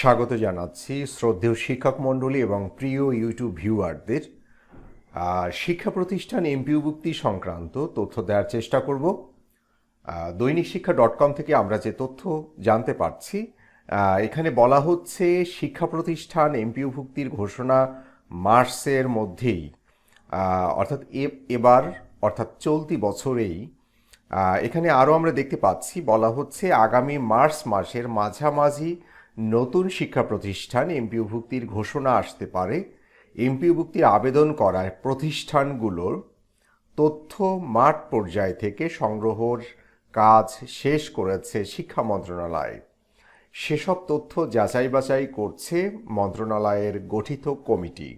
স্বাগত জানাচ্ছি শ্রদ্ধেয় শিক্ষক মণ্ডলী এবং প্রিয় ইউটিউব ভিউয়ারদের। শিক্ষা প্রতিষ্ঠান এমপিওভুক্তি সংক্রান্ত তথ্য দেওয়ার চেষ্টা করব। দৈনিক শিক্ষা .com থেকে আমরা যে তথ্য জানতে পারছি, এখানে বলা হচ্ছে শিক্ষা প্রতিষ্ঠান এমপিওভুক্তির ঘোষণা মার্চের মধ্যেই, অর্থাৎ চলতি বছরেই। এখানে আরও আমরা দেখতে পাচ্ছি বলা হচ্ছে আগামী মার্চ মাসের মাঝামাঝি নতুন শিক্ষা প্রতিষ্ঠান এমপিওভুক্তির ঘোষণা আসতে পারে। এমপিওভুক্তির আবেদন করা প্রতিষ্ঠানগুলোর তথ্য মাঠ পর্যায় থেকে সংগ্রহের কাজ শেষ করেছে শিক্ষা মন্ত্রণালয়। সেসব তথ্য যাচাই বাছাই করছে মন্ত্রণালয়ের গঠিত কমিটি।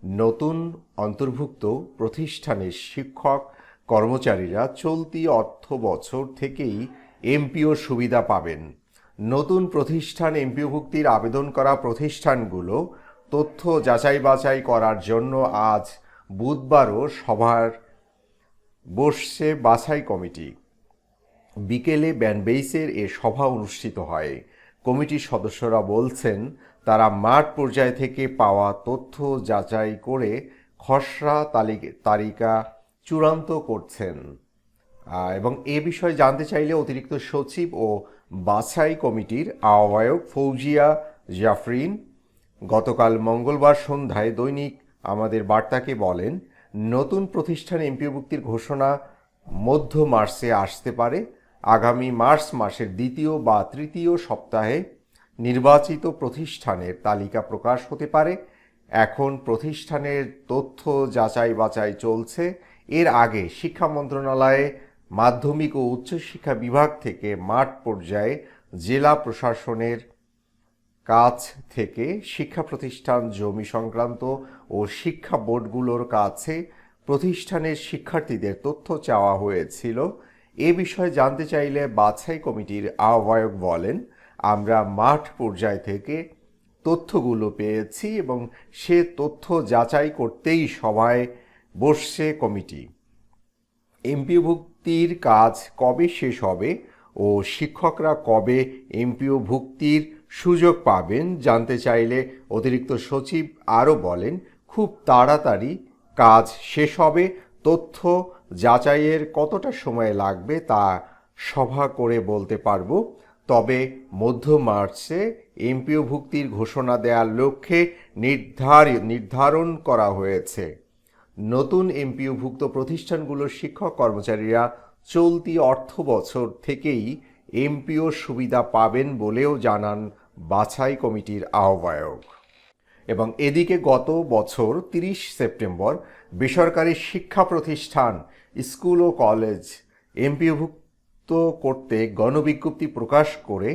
নতুন অন্তর্ভুক্ত প্রতিষ্ঠানের শিক্ষক কর্মচারীরা চলতি অর্থ বছর থেকেই এমপিও সুবিধা পাবেন। নতুন প্রতিষ্ঠান এমপিওভুক্তির আবেদন করা প্রতিষ্ঠানগুলো তথ্য যাচাই বাছাই করার জন্য আজ বুধবারও বসছে বাছাই কমিটি। বিকেলে ব্যানবেইসের এ সভা অনুষ্ঠিত হয়। কমিটির সদস্যরা বলছেন তারা মাঠ পর্যায় থেকে পাওয়া তথ্য যাচাই করে খসড়া তালিকা চূড়ান্ত করছেন। এবং এ বিষয়ে জানতে চাইলে অতিরিক্ত সচিব ও বাছাই কমিটির আহ্বায়ক ফৌজিয়া জাফরিন গতকাল মঙ্গলবার সন্ধ্যায় দৈনিক আমাদের বার্তাকে বলেন, নতুন প্রতিষ্ঠান এমপিওভুক্তির ঘোষণা মধ্য মার্চে আসতে পারে। আগামী মার্চ মাসের দ্বিতীয় বা তৃতীয় সপ্তাহে নির্বাচিত প্রতিষ্ঠানের তালিকা প্রকাশ হতে পারে। এখন প্রতিষ্ঠানের তথ্য যাচাই বাছাই চলছে। এর আগে শিক্ষা মন্ত্রণালয়ে মাধ্যমিক ও উচ্চশিক্ষা বিভাগ থেকে মাঠ পর্যায়ে জেলা প্রশাসনের কাছ থেকে শিক্ষা প্রতিষ্ঠান জমি সংক্রান্ত ও শিক্ষা বোর্ডগুলোর কাছে প্রতিষ্ঠানের শিক্ষার্থীদের তথ্য চাওয়া হয়েছিল। এ বিষয়ে জানতে চাইলে বাছাই কমিটির আহ্বায়ক বলেন, আমরা মাঠ পর্যায় থেকে তথ্যগুলো পেয়েছি এবং সে তথ্য যাচাই করতেই সভায় বসছে কমিটি। এমপিওভুক্তির কাজ কবে শেষ হবে ও শিক্ষকরা কবে এমপিওভুক্তির সুযোগ পাবেন জানতে চাইলে অতিরিক্ত সচিব আরও বলেন, খুব তাড়াতাড়ি কাজ শেষ হবে। তথ্য যাচাইয়ের কতটা সময় লাগবে তা সভা করে বলতে পারব। তবে মধ্য মার্চে এমপিওভুক্তির ঘোষণা দেওয়ার লক্ষ্যে নির্ধারণ করা হয়েছে। নতুন এমপিওভুক্ত প্রতিষ্ঠানগুলোর শিক্ষক কর্মচারীরা চলতি অর্থ বছর থেকেই এমপিও সুবিধা পাবেন বলেও জানান বাছাই কমিটির আহ্বায়ক। এবং এদিকে গত বছর 30 সেপ্টেম্বর বেসরকারি শিক্ষা প্রতিষ্ঠান, স্কুল ও কলেজ এমপিওভুক্ত করতে গণবিজ্ঞপ্তি প্রকাশ করে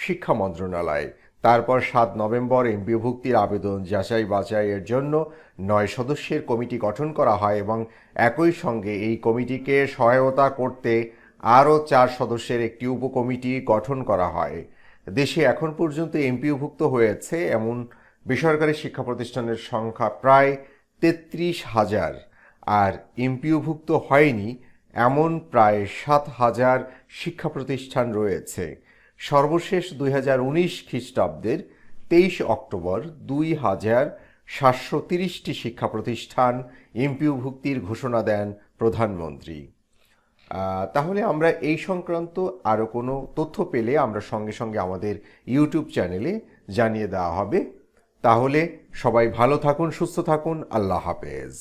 শিক্ষা মন্ত্রণালয়। তারপর 7 নভেম্বর এমপিওভুক্তির আবেদন যাচাই বাছাইয়ের জন্য 9 সদস্যের কমিটি গঠন করা হয় এবং একই সঙ্গে এই কমিটিকে সহায়তা করতে আরও 4 সদস্যের একটি উপকমিটি গঠন করা হয়। দেশে এখন পর্যন্ত এমপিওভুক্ত হয়েছে এমন বেসরকারি শিক্ষা প্রতিষ্ঠানের সংখ্যা প্রায় 33,000, আর এমপিওভুক্ত হয়নি এমন প্রায় 7,000 শিক্ষা প্রতিষ্ঠান রয়েছে। সর্বশেষ 2019 খ্রিস্টাব্দের 23 অক্টোবর 2,730টি শিক্ষা প্রতিষ্ঠান এমপিওভুক্তির ঘোষণা দেন প্রধানমন্ত্রী। তাহলে আমরা এই সংক্রান্ত আরও কোনো তথ্য পেলে আমরা সঙ্গে সঙ্গে আমাদের ইউটিউব চ্যানেলে জানিয়ে দেওয়া হবে। তাহলে সবাই ভালো থাকুন, সুস্থ থাকুন। আল্লাহ হাফেজ।